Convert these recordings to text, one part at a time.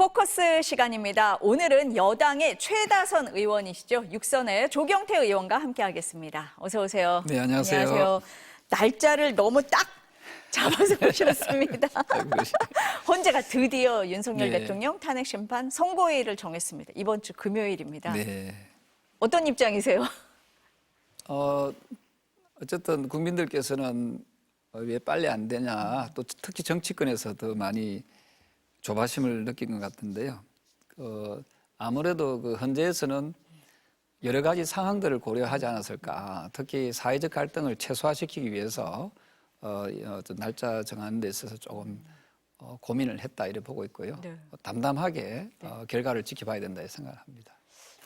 포커스 시간입니다. 오늘은 여당의 최다선 의원이시죠. 육선의 조경태 의원과 함께하겠습니다. 어서 오세요. 네, 안녕하세요. 안녕하세요. 날짜를 너무 딱 잡아서 오셨습니다. 헌재가 드디어 윤석열 네. 대통령 탄핵 심판 선고일을 정했습니다. 이번 주 금요일입니다. 네. 어떤 입장이세요? 어쨌든 국민들께서는 왜 빨리 안 되냐, 또 특히 정치권에서 더 많이 조바심을 느낀 것 같은데요. 아무래도 그 헌재에서는 여러 가지 상황들을 고려하지 않았을까. 특히 사회적 갈등을 최소화시키기 위해서 어떤 날짜 정하는 데 있어서 조금 고민을 했다 이렇게 보고 있고요. 네. 담담하게 결과를 지켜봐야 된다 생각합니다.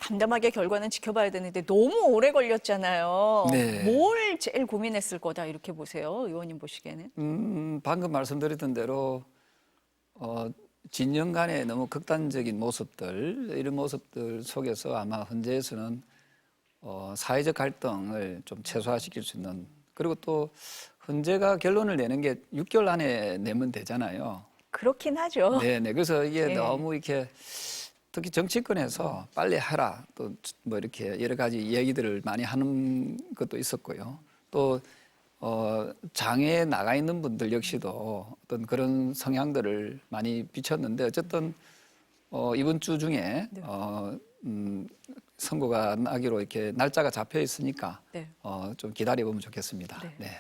담담하게 결과는 지켜봐야 되는데 너무 오래 걸렸잖아요. 네. 뭘 제일 고민했을 거다 이렇게 보세요. 의원님 보시기에는. 방금 말씀드렸던 대로 진영 간의 너무 극단적인 모습들, 이런 모습들 속에서 아마 헌재에서는 사회적 갈등을 좀 최소화시킬 수 있는, 그리고 또 헌재가 결론을 내는 게 6개월 안에 내면 되잖아요. 그렇긴 하죠. 네네. 그래서 이게 네. 너무 이렇게 특히 정치권에서 빨리 하라, 또 뭐 이렇게 여러 가지 얘기들을 많이 하는 것도 있었고요. 또 장애에 나가 있는 분들 역시도 어떤 그런 성향들을 많이 비쳤는데, 어쨌든 이번 주 중에 네. 선고가 나기로 이렇게 날짜가 잡혀 있으니까 네. 좀 기다려 보면 좋겠습니다. 네. 네.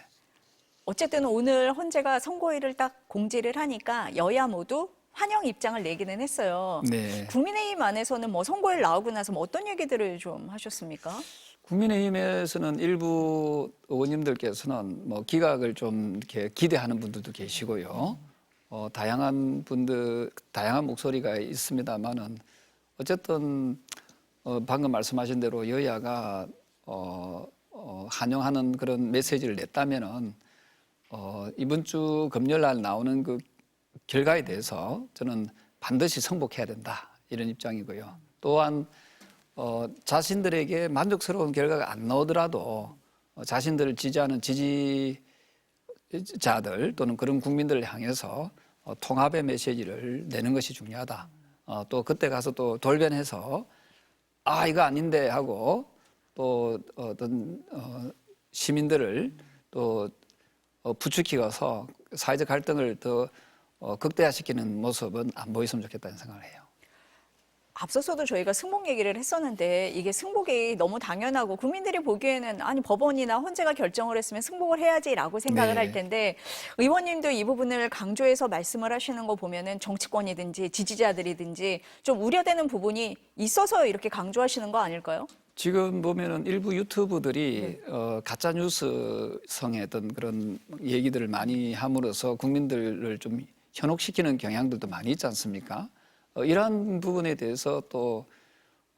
어쨌든 오늘 헌재가 선고일을 딱 공지를 하니까 여야 모두 환영 입장을 내기는 했어요. 네. 국민의힘 안에서는 뭐 선고일 나오고 나서 뭐 어떤 얘기들을 좀 하셨습니까? 국민의힘에서는 일부 의원님들께서는 뭐 기각을 좀 이렇게 기대하는 분들도 계시고요. 다양한 목소리가 있습니다만은 어쨌든 방금 말씀하신 대로 여야가 환영하는 그런 메시지를 냈다면은 이번 주 금요일 날 나오는 그 결과에 대해서 저는 반드시 승복해야 된다 이런 입장이고요. 또한 자신들에게 만족스러운 결과가 안 나오더라도 자신들을 지지하는 지지자들 또는 그런 국민들을 향해서 통합의 메시지를 내는 것이 중요하다. 또 그때 가서 또 돌변해서 이거 아닌데 하고 또 어떤 시민들을 또 부추기어서 사회적 갈등을 더 극대화시키는 모습은 안 보였으면 좋겠다는 생각을 해요. 앞서서도 저희가 승복 얘기를 했었는데 이게 승복이 너무 당연하고 국민들이 보기에는 아니 법원이나 헌재가 결정을 했으면 승복을 해야지라고 생각을 네. 할 텐데 의원님도 이 부분을 강조해서 말씀을 하시는 거 보면은 정치권이든지 지지자들이든지 좀 우려되는 부분이 있어서 이렇게 강조하시는 거 아닐까요? 지금 보면은 일부 유튜브들이 가짜 뉴스성의 어떤 그런 얘기들을 많이 함으로써 국민들을 좀 현혹시키는 경향들도 많이 있지 않습니까? 이러한 부분에 대해서 또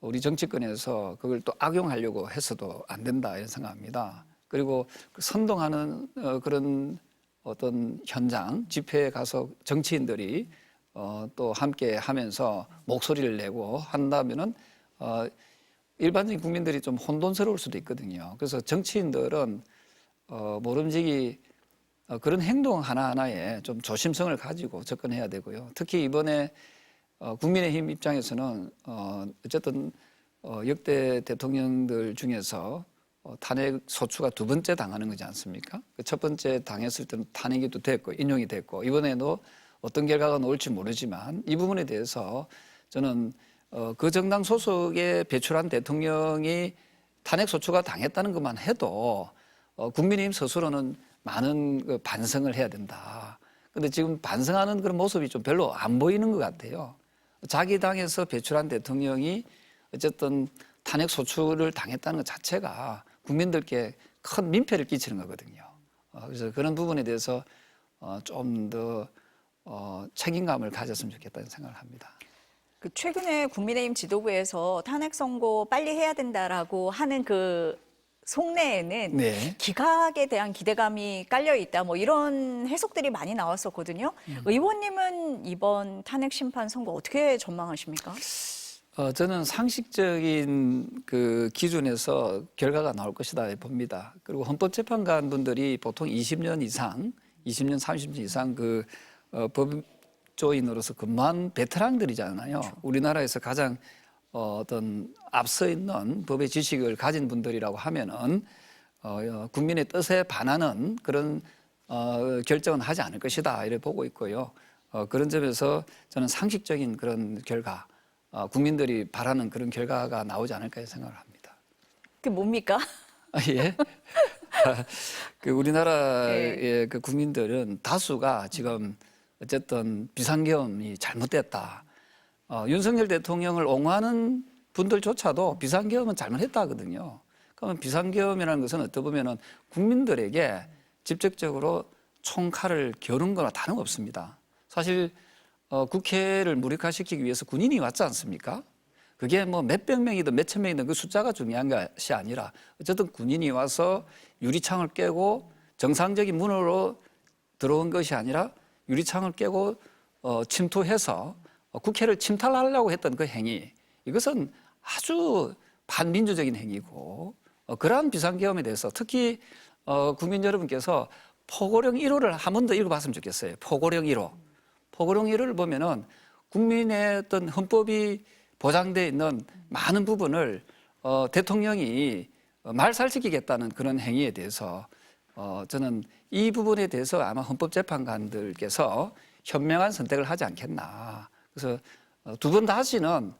우리 정치권에서 그걸 또 악용하려고 해서도 안 된다 이런 생각합니다. 그리고 선동하는 그런 어떤 현장 집회에 가서 정치인들이 또 함께 하면서 목소리를 내고 한다면은 일반적인 국민들이 좀 혼돈스러울 수도 있거든요. 그래서 정치인들은 모름지기 그런 행동 하나하나에 좀 조심성을 가지고 접근해야 되고요. 특히 이번에 국민의힘 입장에서는 어쨌든 역대 대통령들 중에서 탄핵 소추가 두 번째 당하는 거지 않습니까? 첫 번째 당했을 때는 탄핵이 됐고 인용이 됐고 이번에도 어떤 결과가 나올지 모르지만 이 부분에 대해서 저는 그 정당 소속에 배출한 대통령이 탄핵 소추가 당했다는 것만 해도 국민의힘 스스로는 많은 그 반성을 해야 된다. 그런데 지금 반성하는 그런 모습이 좀 별로 안 보이는 것 같아요. 자기 당에서 배출한 대통령이 어쨌든 탄핵 소추를 당했다는 것 자체가 국민들께 큰 민폐를 끼치는 거거든요. 그래서 그런 부분에 대해서 좀 더 책임감을 가졌으면 좋겠다는 생각을 합니다. 그 최근에 국민의힘 지도부에서 탄핵 선고 빨리 해야 된다라고 하는 그 속내에는 네. 기각에 대한 기대감이 깔려 있다. 뭐 이런 해석들이 많이 나왔었거든요. 의원님은 이번 탄핵 심판 선고 어떻게 전망하십니까? 저는 상식적인 그 기준에서 결과가 나올 것이다 봅니다. 그리고 헌법재판관 분들이 보통 20년 이상, 20년, 30년 이상 그 법조인으로서 근무한 베테랑들이잖아요. 우리나라에서 가장 어떤 앞서 있는 법의 지식을 가진 분들이라고 하면은 국민의 뜻에 반하는 그런 결정은 하지 않을 것이다 이렇게 보고 있고요. 그런 점에서 저는 상식적인 그런 결과, 국민들이 바라는 그런 결과가 나오지 않을까 생각을 합니다. 그게 뭡니까? 예. 그 우리나라의 그 국민들은 다수가 지금 어쨌든 비상계엄이 잘못됐다. 윤석열 대통령을 옹호하는 분들조차도 비상계엄은 잘못했다 하거든요. 그러면 비상계엄이라는 것은 어떻게 보면은 국민들에게 직접적으로 총칼을 겨눈 거나 다름없습니다. 사실 국회를 무력화시키기 위해서 군인이 왔지 않습니까? 그게 뭐 몇백 명이든 몇천 명이든 그 숫자가 중요한 것이 아니라 어쨌든 군인이 와서 유리창을 깨고 정상적인 문으로 들어온 것이 아니라 유리창을 깨고 침투해서 국회를 침탈하려고 했던 그 행위, 이것은 아주 반민주적인 행위고 그러한 비상계엄에 대해서 특히 국민 여러분께서 포고령 1호를 한 번 더 읽어봤으면 좋겠어요. 포고령 1호. 포고령 1호를 보면은 국민의 어떤 헌법이 보장되어 있는 많은 부분을 대통령이 말살시키겠다는 그런 행위에 대해서 저는 이 부분에 대해서 아마 헌법재판관들께서 현명한 선택을 하지 않겠나. 그래서 두 번 다시는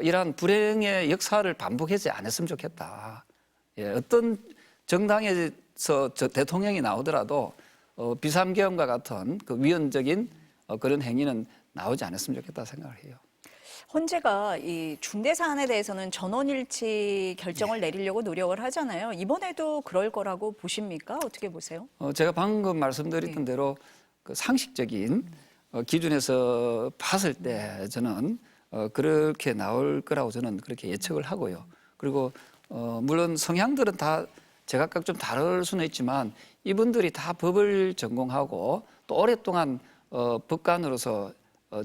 이러한 불행의 역사를 반복하지 않았으면 좋겠다. 예, 어떤 정당에서 대통령이 나오더라도 비상계엄과 같은 그 위헌적인 그런 행위는 나오지 않았으면 좋겠다 생각을 해요. 헌재가 이 중대 사안에 대해서는 전원일치 결정을 내리려고 노력을 하잖아요. 이번에도 그럴 거라고 보십니까? 어떻게 보세요? 제가 방금 말씀드렸던 대로 그 상식적인 기준에서 봤을 때 저는 그렇게 나올 거라고 저는 그렇게 예측을 하고요. 그리고 물론 성향들은 다 제각각 좀 다를 수는 있지만 이분들이 다 법을 전공하고 또 오랫동안 법관으로서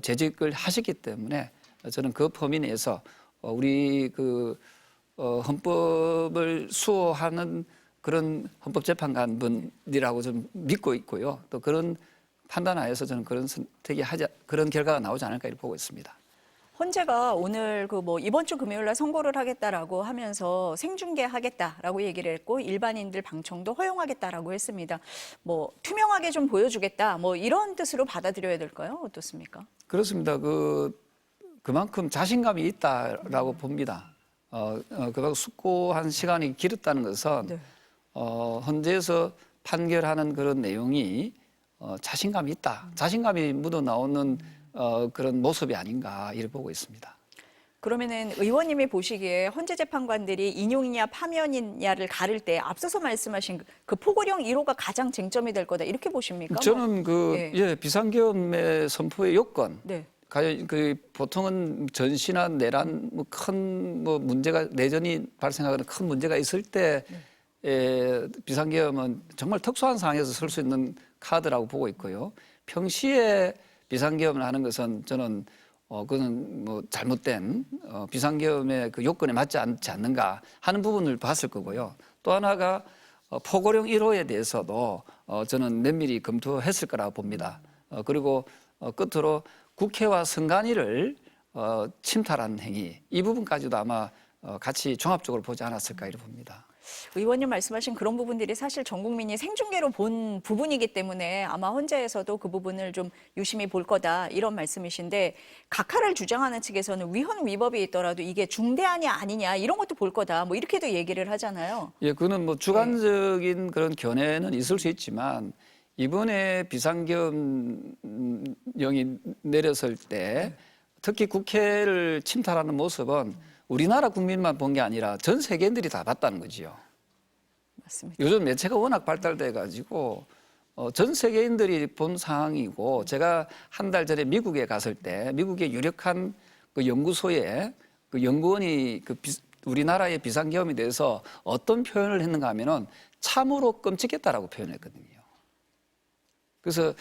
재직을 하셨기 때문에 저는 그 범위 내에서 우리 그 헌법을 수호하는 그런 헌법재판관분이라고 좀 믿고 있고요. 또 그런 판단하에서 저는 그런 선택이 그런 결과가 나오지 않을까 이렇게 보고 있습니다. 헌재가 오늘 그 뭐 이번 주 금요일 날 선고를 하겠다라고 하면서 생중계하겠다라고 얘기를 했고 일반인들 방청도 허용하겠다라고 했습니다. 뭐 투명하게 좀 보여주겠다. 뭐 이런 뜻으로 받아들여야 될까요? 어떻습니까? 그렇습니다. 그만큼 자신감이 있다라고 봅니다. 그만큼 숙고한 시간이 길었다는 것은 네. 헌재에서 판결하는 그런 내용이 자신감이 있다. 자신감이 묻어 나오는 그런 모습이 아닌가 이렇게 보고 있습니다. 그러면은 의원님이 보시기에 헌재 재판관들이 인용이냐 파면이냐를 가를 때 앞서서 말씀하신 그 포고령 1호가 가장 쟁점이 될 거다 이렇게 보십니까? 저는 비상계엄의 선포의 요건. 네. 보통은 전시나 내란 큰 문제가 내전이 발생하거나 큰 문제가 있을 때 비상계엄은 정말 특수한 상황에서 쓸 수 있는 카드라고 보고 있고요. 평시에 비상계엄을 하는 것은 저는 그는 뭐 잘못된 비상계엄의 그 요건에 맞지 않지 않는가 하는 부분을 봤을 거고요. 또 하나가 포고령 1호에 대해서도 저는 면밀히 검토했을 거라고 봅니다. 그리고 끝으로 국회와 선관위를 침탈하는 행위 이 부분까지도 아마 같이 종합적으로 보지 않았을까 이렇게 봅니다. 의원님 말씀하신 그런 부분들이 사실 전 국민이 생중계로 본 부분이기 때문에 아마 헌재에서도 그 부분을 좀 유심히 볼 거다 이런 말씀이신데 각하를 주장하는 측에서는 위헌 위법이 있더라도 이게 중대한이 아니냐 이런 것도 볼 거다 뭐 이렇게도 얘기를 하잖아요. 예, 그는 뭐 주관적인 그런 견해는 있을 수 있지만 이번에 비상계엄령이 내렸을 때 특히 국회를 침탈하는 모습은 우리나라 국민만 본 게 아니라 전 세계인들이 다 봤다는 거지요. 맞습니다. 요즘 매체가 워낙 발달돼 가지고 전 세계인들이 본 상황이고 제가 한 달 전에 미국에 갔을 때 미국의 유력한 그 연구소에 그 연구원이 우리나라의 비상계엄에 대해서 어떤 표현을 했는가 하면은 참으로 끔찍했다라고 표현했거든요. 그래서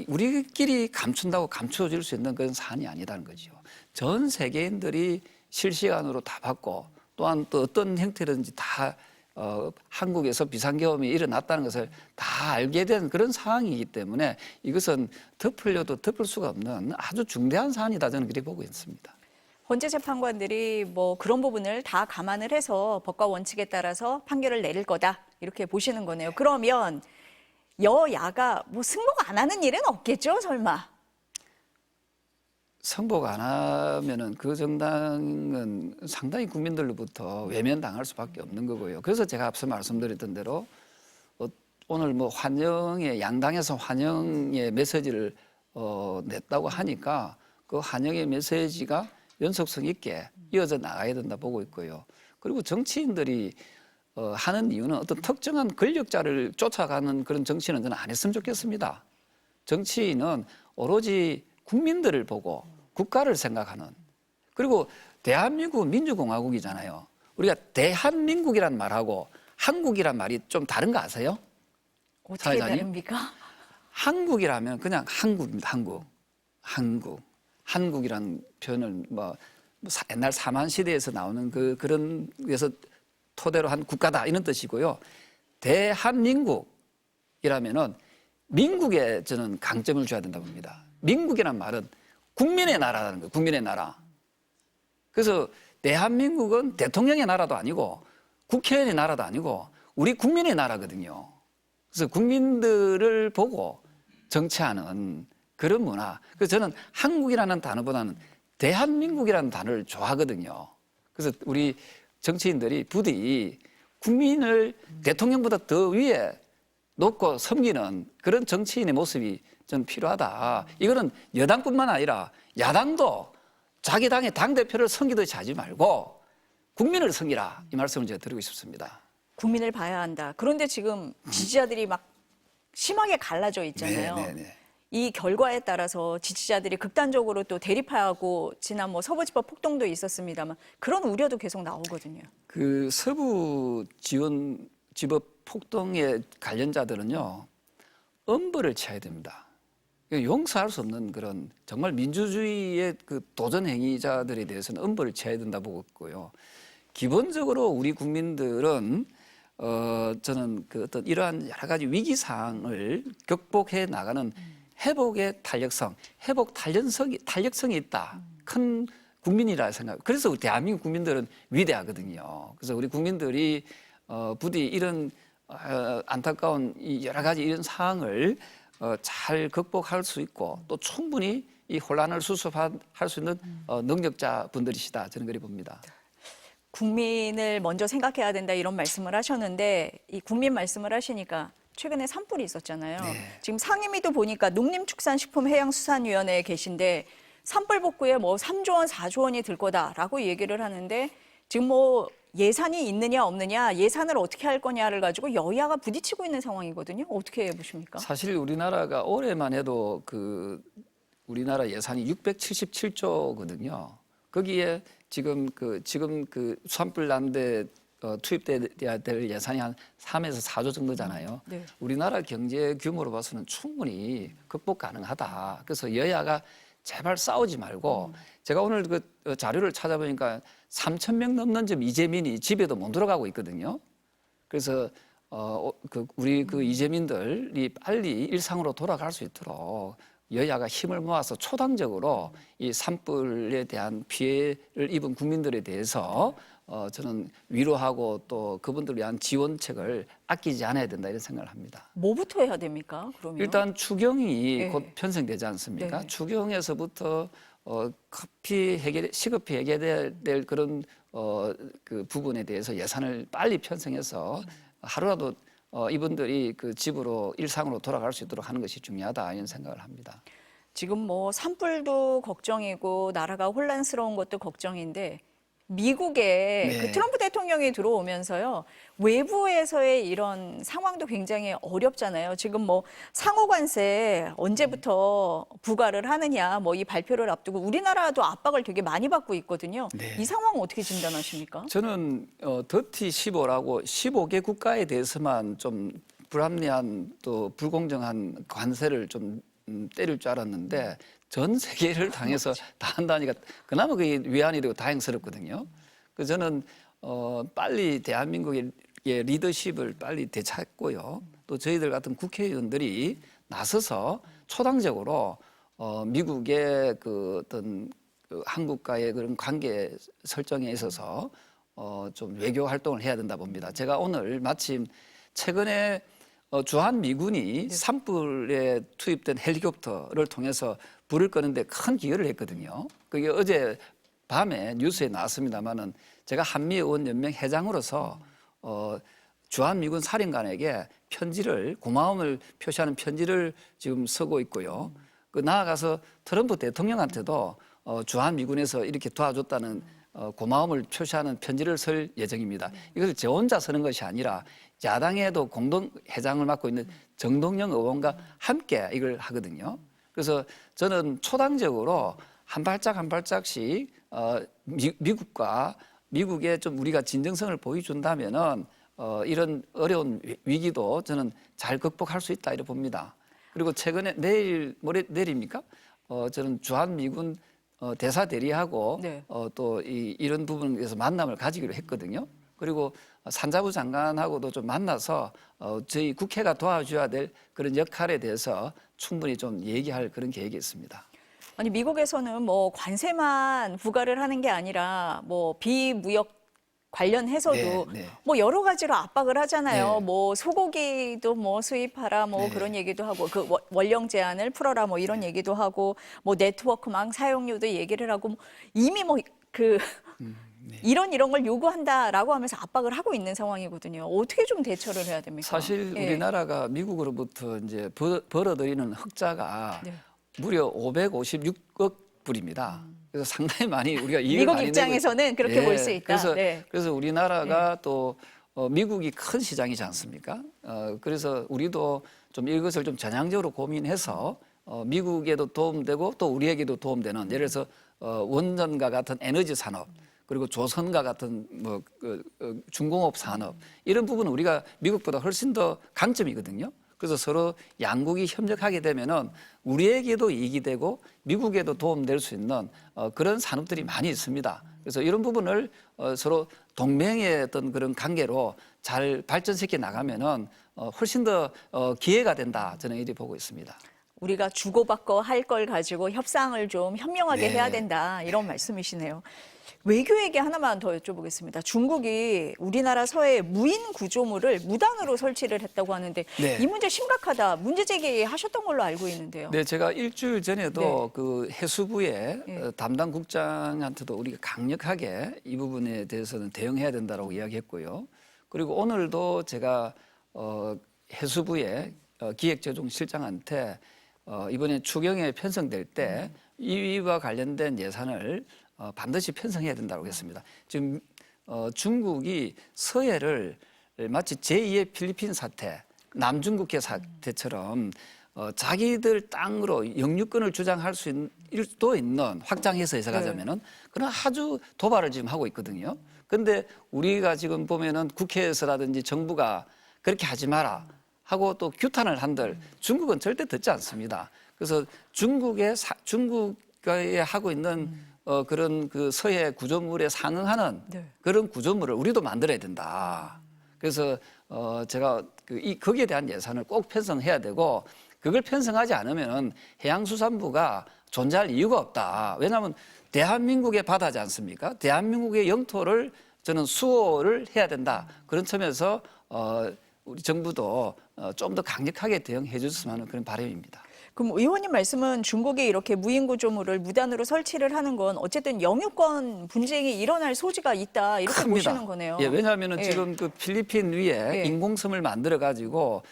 우리끼리 감춘다고 감춰질 수 있는 그런 사안이 아니다는 거죠. 전 세계인들이 실시간으로 다 봤고 또한 또 어떤 형태든지 다 한국에서 비상계엄이 일어났다는 것을 다 알게 된 그런 상황이기 때문에 이것은 덮으려도 덮을 수가 없는 아주 중대한 사안이다 저는 그렇게 보고 있습니다. 헌재 재판관들이 뭐 그런 부분을 다 감안을 해서 법과 원칙에 따라서 판결을 내릴 거다 이렇게 보시는 거네요. 그러면 여야가 뭐 승복 안 하는 일은 없겠죠, 설마? 승복 안 하면은 그 정당은 상당히 국민들로부터 외면당할 수밖에 없는 거고요. 그래서 제가 앞서 말씀드렸던 대로 오늘 뭐 환영의 양당에서 환영의 메시지를 냈다고 하니까 그 환영의 메시지가 연속성 있게 이어져 나가야 된다 보고 있고요. 그리고 정치인들이 하는 이유는 어떤 특정한 권력자를 쫓아가는 그런 정치는 저는 안 했으면 좋겠습니다. 정치인은 오로지 국민들을 보고 국가를 생각하는, 그리고 대한민국은 민주공화국이잖아요. 우리가 대한민국이란 말하고 한국이란 말이 좀 다른 거 아세요? 어떻게 사회자님? 다릅니까? 한국이라면 그냥 한국입니다. 한국이란 표현을 옛날 사만 시대에서 나오는 그런 데서 토대로 한 국가다 이런 뜻이고요. 대한민국이라면은 민국에 저는 강점을 줘야 된다고 봅니다. 민국이란 말은 국민의 나라라는 거예요. 국민의 나라. 그래서 대한민국은 대통령의 나라도 아니고 국회의원의 나라도 아니고 우리 국민의 나라거든요. 그래서 국민들을 보고 정치하는 그런 문화. 그래서 저는 한국이라는 단어보다는 대한민국이라는 단어를 좋아하거든요. 그래서 우리 정치인들이 부디 국민을 대통령보다 더 위에 놓고 섬기는 그런 정치인의 모습이 좀 필요하다. 이거는 여당뿐만 아니라 야당도 자기 당의 당대표를 섬기듯이 하지 말고 국민을 섬기라. 이 말씀을 제가 드리고 싶습니다. 국민을 봐야 한다. 그런데 지금 지지자들이 막 심하게 갈라져 있잖아요. 네. 이 결과에 따라서 지지자들이 극단적으로 또 대립하고 지난 뭐 서부지법 폭동도 있었습니다만 그런 우려도 계속 나오거든요. 그 서부 지법 폭동의 관련자들은요, 엄벌을 쳐야 됩니다. 용서할 수 없는 그런 정말 민주주의의 그 도전 행위자들에 대해서는 엄벌을 쳐야 된다 보고 있고요. 기본적으로 우리 국민들은 저는 그 어떤 이러한 여러 가지 위기 상황을 극복해 나가는 회복의 탄력성, 탄력성이 있다. 큰 국민이라 생각. 그래서 우리 대한민국 국민들은 위대하거든요. 그래서 우리 국민들이 부디 이런 안타까운 이 여러 가지 이런 상황을 잘 극복할 수 있고 또 충분히 이 혼란을 수습할 수 있는 능력자분들이시다. 저는 그렇게 봅니다. 국민을 먼저 생각해야 된다 이런 말씀을 하셨는데 이 국민 말씀을 하시니까 최근에 산불이 있었잖아요. 네. 지금 상임위도 보니까 농림축산식품해양수산위원회에 계신데 산불 복구에 뭐 3조 원, 4조 원이 들 거다라고 얘기를 하는데 지금 뭐 예산이 있느냐 없느냐, 예산을 어떻게 할 거냐를 가지고 여야가 부딪히고 있는 상황이거든요. 어떻게 보십니까? 사실 우리나라가 올해만 해도 그 우리나라 예산이 677조거든요. 거기에 지금 그 수산불 난데 투입돼야 될 예산이 한 3에서 4조 정도잖아요. 네. 우리나라 경제 규모로 봐서는 충분히 극복 가능하다. 그래서 여야가 제발 싸우지 말고 제가 오늘 그 자료를 찾아보니까 3,000명 넘는 좀 이재민이 집에도 못 들어가고 있거든요. 그래서 우리 그 이재민들이 빨리 일상으로 돌아갈 수 있도록 여야가 힘을 모아서 초당적으로 이 산불에 대한 피해를 입은 국민들에 대해서 저는 위로하고 또 그분들을 위한 지원책을 아끼지 않아야 된다 이런 생각을 합니다. 뭐부터 해야 됩니까? 그러면 일단 추경이 네. 곧 편성되지 않습니까? 네. 추경에서부터 시급히 해결돼야 될 그런 그 부분에 대해서 예산을 빨리 편성해서 하루라도 이분들이 그 집으로 일상으로 돌아갈 수 있도록 하는 것이 중요하다 이런 생각을 합니다. 지금 뭐 산불도 걱정이고 나라가 혼란스러운 것도 걱정인데 미국에 네. 그 트럼프 대통령이 들어오면서요 외부에서의 이런 상황도 굉장히 어렵잖아요. 지금 뭐 상호관세 언제부터 부과를 하느냐 뭐 이 발표를 앞두고 우리나라도 압박을 되게 많이 받고 있거든요. 네. 이 상황 어떻게 진단하십니까? 저는 더티 15라고 15개 국가에 대해서만 좀 불합리한 또 불공정한 관세를 좀 때릴 줄 알았는데 전 세계를 당해서 다 한다니까 그나마 그게 위안이 되고 다행스럽거든요. 그래서 저는 빨리 대한민국이 리더십을 빨리 되찾고요. 또 저희들 같은 국회의원들이 나서서 초당적으로 미국의 그 어떤 그 한국과의 그런 관계 설정에 있어서 좀 외교 활동을 해야 된다 봅니다. 제가 오늘 마침 최근에 주한 미군이 산불에 투입된 헬리콥터를 통해서 불을 끄는데 큰 기여를 했거든요. 그게 어제 밤에 뉴스에 나왔습니다만은 제가 한미의원연맹 회장으로서 주한 미군 사령관에게 편지를 고마움을 표시하는 편지를 지금 쓰고 있고요. 그 나아가서 트럼프 대통령한테도 주한 미군에서 이렇게 도와줬다는 고마움을 표시하는 편지를 쓸 예정입니다. 이것을 저 혼자 쓰는 것이 아니라 야당에도 공동 회장을 맡고 있는 정동영 의원과 함께 이걸 하거든요. 그래서 저는 초당적으로 한 발짝 한 발짝씩 미국과 미국에 좀 우리가 진정성을 보여준다면은 이런 어려운 위기도 저는 잘 극복할 수 있다 이렇게 봅니다. 그리고 최근에 내일입니까? 저는 주한 미군 대사 대리하고 네. 또 이런 부분에서 만남을 가지기로 했거든요. 그리고 산자부 장관하고도 좀 만나서 저희 국회가 도와줘야 될 그런 역할에 대해서 충분히 좀 얘기할 그런 계획이 있습니다. 아니 미국에서는 뭐 관세만 부과를 하는 게 아니라 뭐 비무역 관련해서도 네. 뭐 여러 가지로 압박을 하잖아요. 네. 뭐 소고기도 뭐 수입하라 뭐 네. 그런 얘기도 하고 그 원령 제한을 풀어라 뭐 이런 얘기도 하고 뭐 네트워크망 사용료도 얘기를 하고 이미 뭐 그 이런 걸 요구한다라고 하면서 압박을 하고 있는 상황이거든요. 어떻게 좀 대처를 해야 됩니까? 사실 예. 우리나라가 미국으로부터 이제 벌어들이는 흑자가 네. 무려 556억 불입니다. 그래서 상당히 많이 우리가 이익을 미국 많이 내고 입장에서는 그렇게 예, 볼 수 있다. 그래서 네. 그래서 우리나라가 또 미국이 큰 시장이지 않습니까? 그래서 우리도 좀 이것을 좀 전향적으로 고민해서 미국에도 도움되고 또 우리에게도 도움되는 예를 들어서 원전과 같은 에너지 산업 그리고 조선과 같은 중공업 산업 이런 부분은 우리가 미국보다 훨씬 더 강점이거든요. 그래서 서로 양국이 협력하게 되면은 우리에게도 이익이 되고 미국에도 도움될 수 있는 그런 산업들이 많이 있습니다. 그래서 이런 부분을 서로 동맹의 어떤 그런 관계로 잘 발전시켜 나가면은 훨씬 더 기회가 된다 저는 이렇게 보고 있습니다. 우리가 주고받고 할 걸 가지고 협상을 좀 현명하게 네. 해야 된다 이런 말씀이시네요. 외교 얘기 하나만 더 여쭤보겠습니다. 중국이 우리나라 서해에 무인 구조물을 무단으로 설치를 했다고 하는데 네. 이 문제 심각하다. 문제 제기하셨던 걸로 알고 있는데요. 네, 제가 일주일 전에도 네. 그 해수부의 네. 담당 국장한테도 우리가 강력하게 이 부분에 대해서는 대응해야 된다라고 이야기했고요. 그리고 오늘도 제가 해수부의 기획재정실장한테 이번에 추경에 편성될 때 이와 관련된 예산을 반드시 편성해야 된다고 했습니다. 지금 중국이 서해를 마치 제2의 필리핀 사태, 남중국해 사태처럼 자기들 땅으로 영유권을 주장할 수도 있는 확장해서 해석하자면은 그런 아주 도발을 지금 하고 있거든요. 그런데 우리가 지금 보면은 국회에서라든지 정부가 그렇게 하지 마라 하고 또 규탄을 한들 중국은 절대 듣지 않습니다. 그래서 중국에 하고 있는 그런 그 서해 구조물에 상응하는 네. 그런 구조물을 우리도 만들어야 된다. 그래서 제가 거기에 대한 예산을 꼭 편성해야 되고 그걸 편성하지 않으면 해양수산부가 존재할 이유가 없다. 왜냐하면 대한민국의 바다지 않습니까? 대한민국의 영토를 저는 수호를 해야 된다. 그런 점에서 우리 정부도 좀 더 강력하게 대응해 줬으면 하는 그런 바람입니다. 그럼 의원님 말씀은 중국이 이렇게 무인 구조물을 무단으로 설치를 하는 건 어쨌든 영유권 분쟁이 일어날 소지가 있다 이렇게 큽니다. 보시는 거네요. 예, 왜냐하면 예. 지금 그 필리핀 위에 예. 인공섬을 만들어 가지고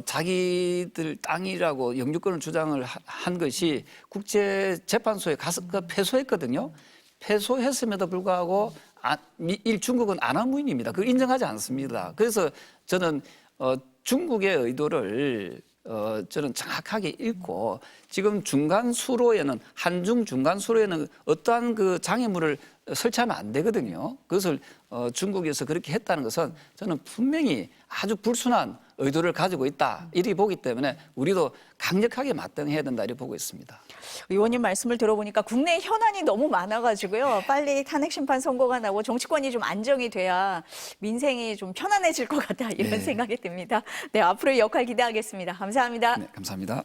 자기들 땅이라고 영유권을 주장을 한 것이 국제재판소에 가서 패소했거든요. 패소했음에도 불구하고 중국은 안하무인입니다. 그걸 인정하지 않습니다. 그래서 저는 중국의 의도를 저는 정확하게 읽고 지금 중간 수로에는 한중 중간 수로에는 어떠한 그 장애물을 설치하면 안 되거든요. 그것을 중국에서 그렇게 했다는 것은 저는 분명히 아주 불순한 의도를 가지고 있다 이렇게 보기 때문에 우리도 강력하게 맞대응해야 된다 이렇게 보고 있습니다. 의원님 말씀을 들어보니까 국내 현안이 너무 많아가지고요. 빨리 탄핵 심판 선고가 나고 정치권이 좀 안정이 돼야 민생이 좀 편안해질 것 같다 이런 네. 생각이 듭니다. 네, 앞으로의 역할 기대하겠습니다. 감사합니다. 네, 감사합니다.